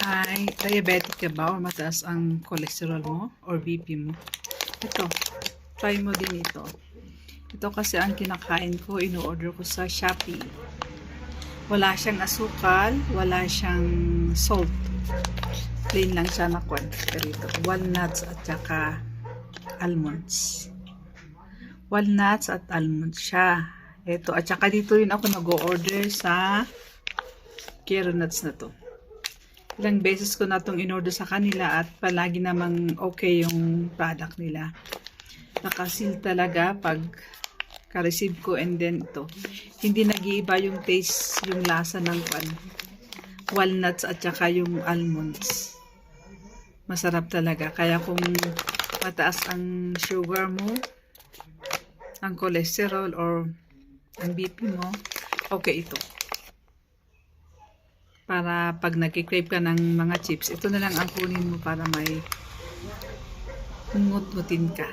Ay, diabetic ka ba o mataas ang cholesterol mo or BP mo? Ito, try mo din ito. Ito kasi ang kinakain ko, in-order ko sa Shopee. Wala siyang asukal, wala siyang salt. Plain lang siya na kwan. Pero ito, walnuts at saka almonds. Walnuts at almonds siya. Ito, at saka dito rin ako nag-order sa Kero Nuts na to. Ilang beses ko na itong in-order sa kanila at palagi namang okay yung product nila. Nakasil talaga pag ka-receive ko, and then ito. Hindi nag-iiba yung taste, yung lasa ng walnuts at saka yung almonds. Masarap talaga. Kaya kung mataas ang sugar mo, ang cholesterol or ang BP mo, okay ito. Para pag nag-crave ka ng mga chips, ito na lang ang kunin mo para may ngut-ngutin ka.